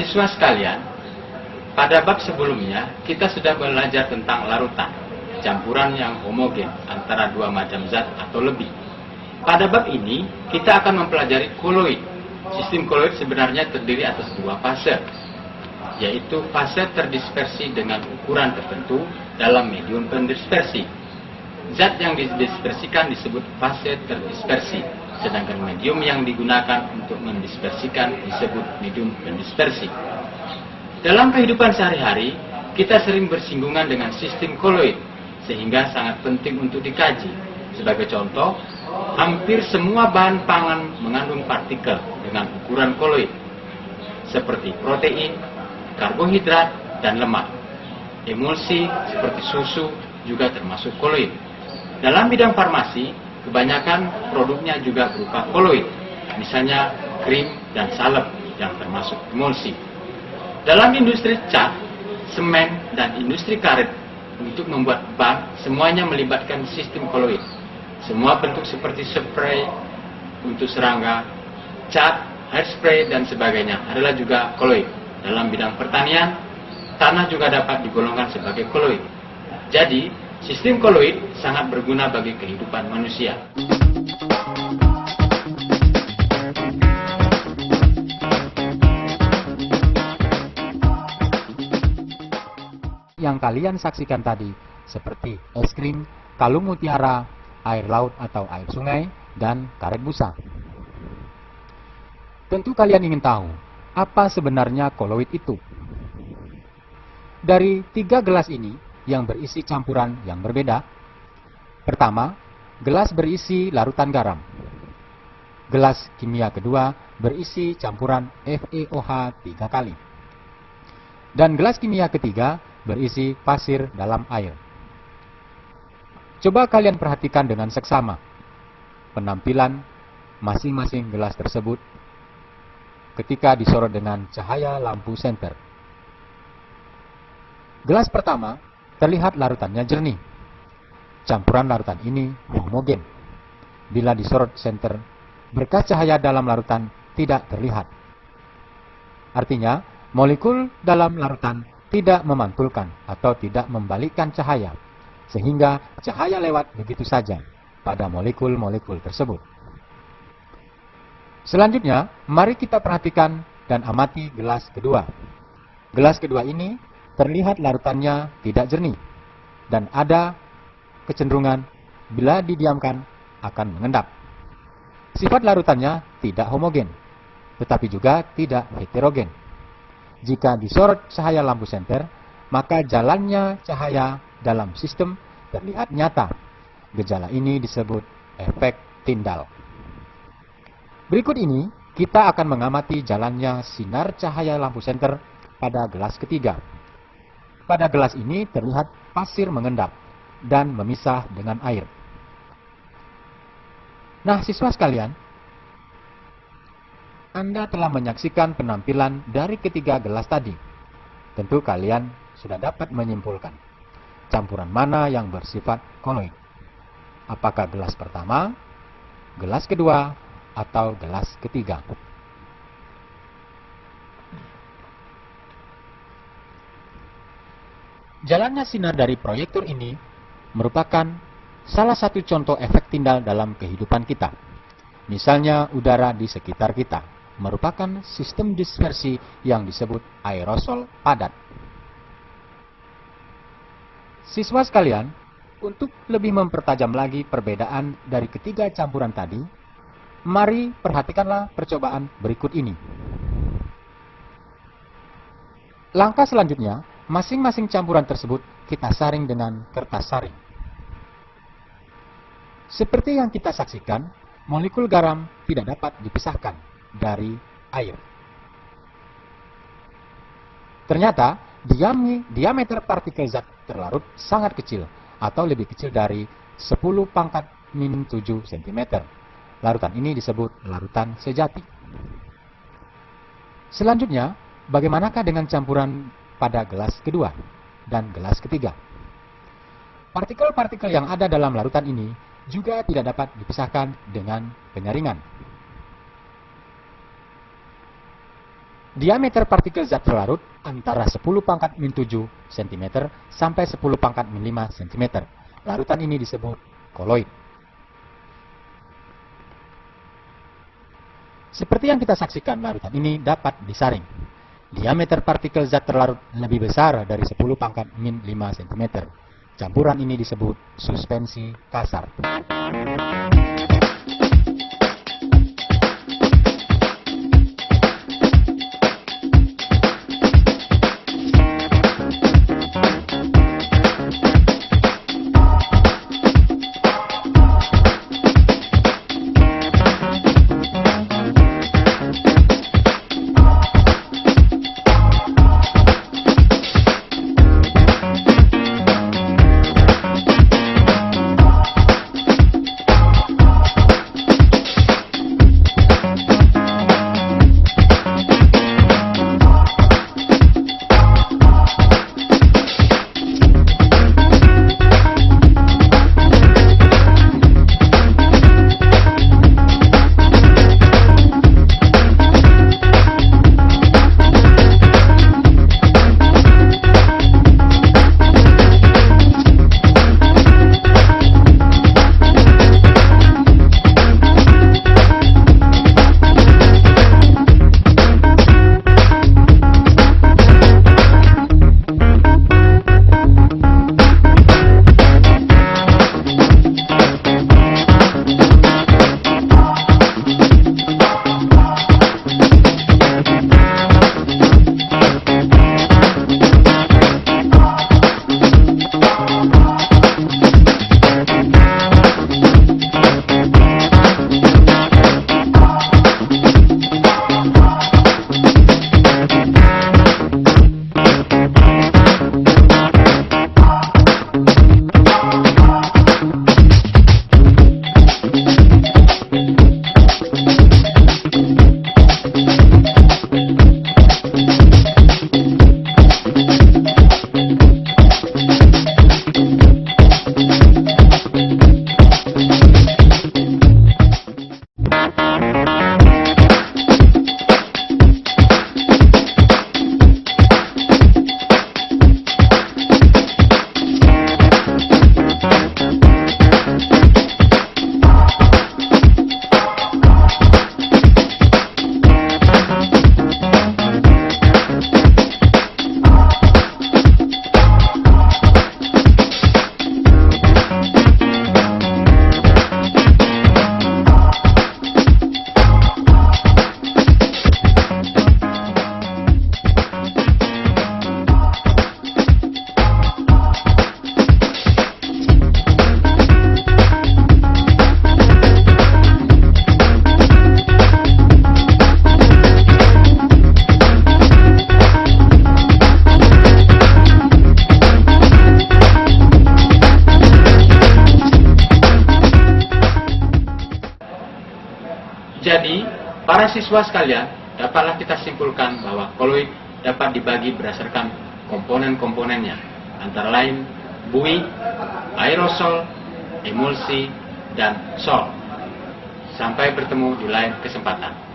siswa sekalian, pada bab sebelumnya kita sudah belajar tentang larutan, campuran yang homogen antara dua macam zat atau lebih. Pada bab ini kita akan mempelajari koloid. Sistem koloid sebenarnya terdiri atas dua fase, yaitu fase terdispersi dengan ukuran tertentu dalam medium pendispersi. Zat yang didispersikan disebut fase terdispersi, sedangkan medium yang digunakan untuk mendispersikan disebut medium pendispersi. Dalam kehidupan sehari-hari, kita sering bersinggungan dengan sistem koloid, sehingga sangat penting untuk dikaji. Sebagai contoh, hampir semua bahan pangan mengandung partikel dengan ukuran koloid, seperti protein, karbohidrat, dan lemak. Emulsi seperti susu juga termasuk koloid. Dalam bidang farmasi, kebanyakan produknya juga berupa koloid, misalnya krim dan salep yang termasuk emulsi. Dalam industri cat, semen, dan industri karet untuk membuat ban, semuanya melibatkan sistem koloid. Semua bentuk seperti spray untuk serangga, cat, hairspray, dan sebagainya adalah juga koloid. Dalam bidang pertanian, tanah juga dapat digolongkan sebagai koloid. Jadi, sistem koloid sangat berguna bagi kehidupan manusia. Yang kalian saksikan tadi seperti es krim, kalung mutiara, air laut atau air sungai, dan karet busa. Tentu kalian ingin tahu apa sebenarnya koloid itu. Dari 3 gelas ini yang berisi campuran yang berbeda. Pertama, gelas berisi larutan garam. Gelas kimia kedua berisi campuran FeOH 3 kali. Dan gelas kimia ketiga berisi pasir dalam air. Coba kalian perhatikan dengan seksama penampilan masing-masing gelas tersebut ketika disorot dengan cahaya lampu senter. Gelas pertama terlihat larutannya jernih. Campuran larutan ini homogen. Bila disorot senter, berkas cahaya dalam larutan tidak terlihat. Artinya, molekul dalam larutan tidak memantulkan atau tidak membalikkan cahaya, sehingga cahaya lewat begitu saja pada molekul-molekul tersebut. Selanjutnya, mari kita perhatikan dan amati gelas kedua. Gelas kedua ini terlihat larutannya tidak jernih dan ada kecenderungan bila didiamkan akan mengendap. Sifat larutannya tidak homogen, tetapi juga tidak heterogen. Jika disorot cahaya lampu senter, maka jalannya cahaya dalam sistem terlihat nyata. Gejala ini disebut efek Tyndall. Berikut ini kita akan mengamati jalannya sinar cahaya lampu senter pada gelas ketiga. Pada gelas ini terlihat pasir mengendap dan memisah dengan air. Nah, siswa sekalian, Anda telah menyaksikan penampilan dari ketiga gelas tadi. Tentu kalian sudah dapat menyimpulkan campuran mana yang bersifat koloid. Apakah gelas pertama, gelas kedua, atau gelas ketiga? Jalannya sinar dari proyektor ini merupakan salah satu contoh efek Tyndall dalam kehidupan kita. Misalnya udara di sekitar kita merupakan sistem dispersi yang disebut aerosol padat. Siswa sekalian, untuk lebih mempertajam lagi perbedaan dari ketiga campuran tadi, mari perhatikanlah percobaan berikut ini. Langkah selanjutnya, masing-masing campuran tersebut kita saring dengan kertas saring. Seperti yang kita saksikan, molekul garam tidak dapat dipisahkan dari air. Ternyata, diameter partikel zat terlarut sangat kecil, atau lebih kecil dari 10⁻⁷ cm. Larutan ini disebut larutan sejati. Selanjutnya, bagaimanakah dengan campuran pada gelas kedua dan gelas ketiga? Partikel-partikel yang ada dalam larutan ini juga tidak dapat dipisahkan dengan penyaringan. Diameter partikel zat terlarut antara 10 pangkat min 7 cm sampai 10 pangkat min 5 cm. Larutan ini disebut koloid. Seperti yang kita saksikan, larutan ini dapat disaring. Diameter partikel zat terlarut lebih besar dari 10 pangkat min 5 cm. Campuran ini disebut suspensi kasar. Jadi, para siswa sekalian, dapatlah kita simpulkan bahwa koloid dapat dibagi berdasarkan komponen-komponennya, antara lain buih, aerosol, emulsi, dan sol. Sampai bertemu di lain kesempatan.